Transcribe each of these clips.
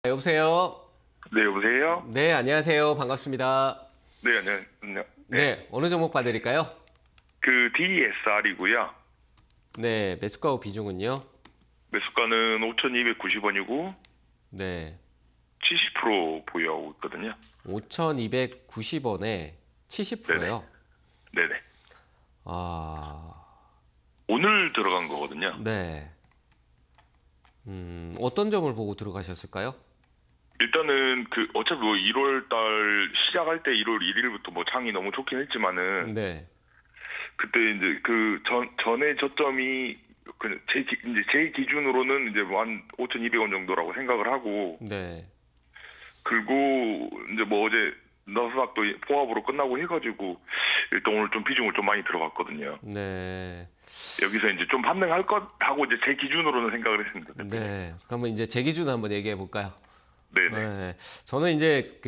여보세요? 네, 여보세요? 네, 안녕하세요. 반갑습니다. 네, 안녕하세요. 네, 어느 종목 봐드릴까요? 그 DSR이고요. 네, 매수가와 비중은요? 매수가는 5,290원이고 네, 70% 보유하고 있거든요. 5,290원에 70%요? 네네. 아, 오늘 들어간 거거든요. 네. 어떤 점을 보고 들어가셨을까요? 일단은 그 어차피 뭐 1월 달 시작할 때 1월 1일부터 뭐 장이 너무 좋긴 했지만은 네, 그때 이제 그 전에 저점이 이제 제 기준으로는 이제 뭐 한 5,200원 정도라고 생각을 하고, 네, 그리고 이제 뭐 어제 너스닥도 포함으로 끝나고 해가지고 일단 오늘 좀 비중을 좀 많이 들어갔거든요. 네. 여기서 이제 좀 반등할 것 하고 이제 제 기준으로는 생각을 했습니다. 네. 그러면 이제 제 기준 한번 얘기해 볼까요? 네네. 네. 저는 이제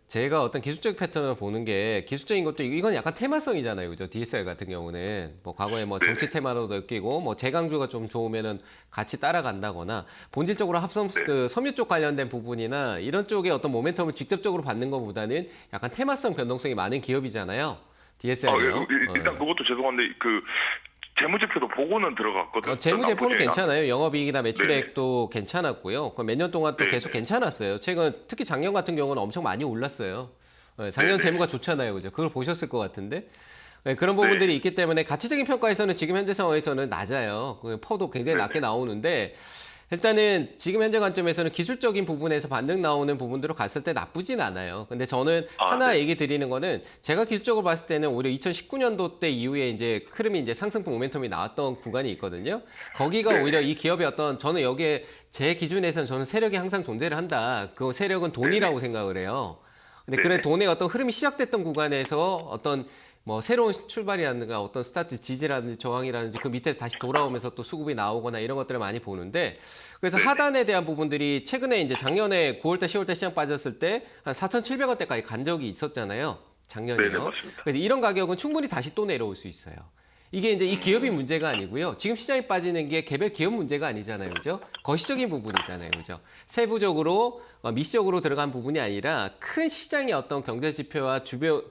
제가 어떤 기술적 패턴을 보는 게 기술적인 것도 이건 약간 테마성이잖아요. 그죠? DSR 같은 경우는 뭐 과거에 뭐 정치 네네. 테마로도 엮이고 뭐 재강주가 좀 좋으면은 같이 따라간다거나 본질적으로 섬유 쪽 관련된 부분이나 이런 쪽에 어떤 모멘텀을 직접적으로 받는 것보다는 약간 테마성 변동성이 많은 기업이잖아요. DSR이요. 일단 그것도 죄송한데 그 재무제표도 보고는 들어갔거든요. 재무제표는 나쁘지 않아. 괜찮아요. 영업이익이나 매출액도 괜찮았고요. 몇 년 동안 또 네네. 계속 괜찮았어요. 최근 특히 작년 같은 경우는 엄청 많이 올랐어요. 작년 네네. 재무가 좋잖아요. 그죠? 그걸 보셨을 것 같은데. 그런 부분들이 있기 때문에 가치적인 평가에서는 지금 현재 상황에서는 낮아요. 퍼도 굉장히 네네. 낮게 나오는데 일단은 지금 현재 관점에서는 기술적인 부분에서 반등 나오는 부분들로 갔을 때 나쁘진 않아요. 근데 저는 하나 네. 얘기 드리는 거는 제가 기술적으로 봤을 때는 오히려 2019년도 때 이후에 이제 흐름이 이제 상승폭 모멘텀이 나왔던 구간이 있거든요. 거기가 네. 오히려 이 기업의 어떤 저는 여기에 제 기준에서는 저는 세력이 항상 존재를 한다. 그 세력은 돈이라고 생각을 해요. 근데 그런 네네. 돈의 어떤 흐름이 시작됐던 구간에서 어떤 뭐 새로운 출발이라든가 어떤 스타트 지지라든지 저항이라든지 그 밑에 다시 돌아오면서 또 수급이 나오거나 이런 것들을 많이 보는데 그래서 네네. 하단에 대한 부분들이 최근에 이제 작년에 9월달 10월달 시장 빠졌을 때 한 4,700원대까지 간 적이 있었잖아요. 작년이요. 네네, 맞습니다. 그래서 이런 가격은 충분히 다시 또 내려올 수 있어요. 이게 이제 이 기업이 문제가 아니고요. 지금 시장이 빠지는 게 개별 기업 문제가 아니잖아요. 그죠? 거시적인 부분이잖아요. 그죠? 세부적으로, 미시적으로 들어간 부분이 아니라 큰 시장의 어떤 경제 지표와 주변,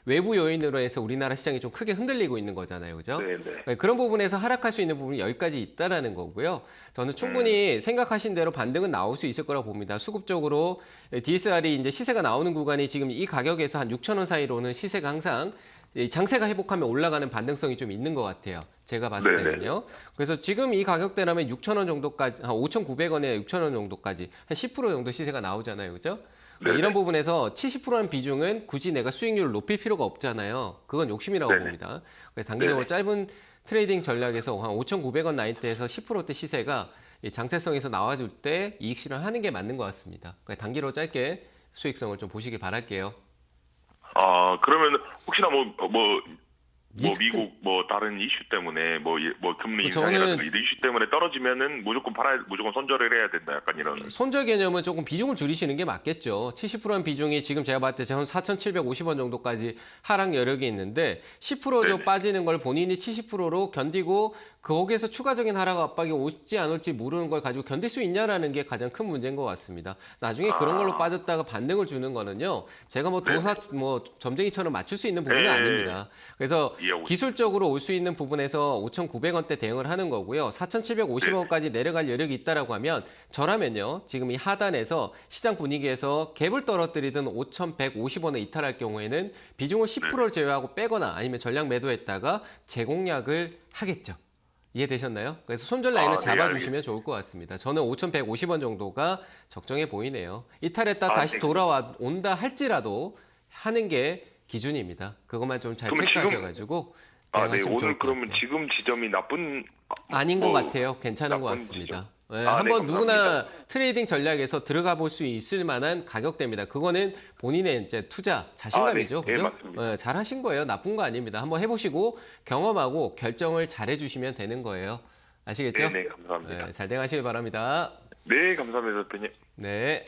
외부 요인으로 해서 우리나라 시장이 좀 크게 흔들리고 있는 거잖아요. 그죠? 네네. 그런 부분에서 하락할 수 있는 부분이 여기까지 있다라는 거고요. 저는 충분히 생각하신 대로 반등은 나올 수 있을 거라고 봅니다. 수급적으로 DSR이 이제 시세가 나오는 구간이 지금 이 가격에서 한 6,000원 사이로는 시세가 항상 이 장세가 회복하면 올라가는 반등성이 좀 있는 것 같아요. 제가 봤을 네네. 때는요. 그래서 지금 이 가격대라면 6,000원 정도까지, 한 5,900원에 6,000원 정도까지 한 10% 정도 시세가 나오잖아요. 그죠? 네네. 이런 부분에서 70%라는 비중은 굳이 내가 수익률을 높일 필요가 없잖아요. 그건 욕심이라고 네네. 봅니다. 그래서 단기적으로 짧은 트레이딩 전략에서 한 5,900원 라인대에서 10%대 시세가 이 장세성에서 나와줄 때 이익 실현하는 게 맞는 것 같습니다. 그러니까 단기로 짧게 수익성을 좀 보시길 바랄게요. 그러면 혹시나 리스크- 미국 뭐 다른 이슈 때문에 뭐 금리 저는- 인상이라든가 이런 이슈 때문에 떨어지면은 무조건 손절을 해야 된다, 약간 이런. 손절 개념은 조금 비중을 줄이시는 게 맞겠죠. 70%는 비중이 지금 제가 봤을 때 한 4,750원 정도까지 하락 여력이 있는데 10% 네네. 빠지는 걸 본인이 70%로 견디고 거기에서 추가적인 하락 압박이 올지 안 올지 모르는 걸 가지고 견딜 수 있냐라는 게 가장 큰 문제인 것 같습니다. 나중에 그런 걸로 빠졌다가 반등을 주는 거는요. 제가 뭐 점쟁이처럼 맞출 수 있는 부분은 네. 아닙니다. 그래서 이해하고 기술적으로 올 수 있는 부분에서 5,900원대 대응을 하는 거고요. 4,750원까지 내려갈 여력이 있다라고 하면 저라면요. 지금 이 하단에서 시장 분위기에서 갭을 떨어뜨리든 5,150원에 이탈할 경우에는 비중을 10%를 제외하고 빼거나 아니면 전량 매도했다가 재공략을 하겠죠. 이해되셨나요? 그래서 손절 라인을 네, 잡아주시면 좋을 것 같습니다. 저는 5,150원 정도가 적정해 보이네요. 이탈했다 다시 네. 온다 할지라도 하는 게 기준입니다. 그것만 좀 잘 그러면 체크하셔가지고 네. 대응하시면 오늘 좋을 것 그러면 같아요. 지금 지점이 아닌 것 뭐, 같아요. 괜찮은 것 나쁜 같습니다. 네, 네, 한번 감사합니다. 누구나 트레이딩 전략에서 들어가 볼 수 있을 만한 가격대입니다. 그거는 본인의 이제 투자 자신감이죠. 네, 그죠? 맞습니다. 네, 잘 하신 거예요. 나쁜 거 아닙니다. 한번 해보시고 경험하고 결정을 잘 해주시면 되는 거예요. 아시겠죠? 네, 감사합니다. 잘 대응하시길 바랍니다. 네, 감사합니다, 대표님. 네.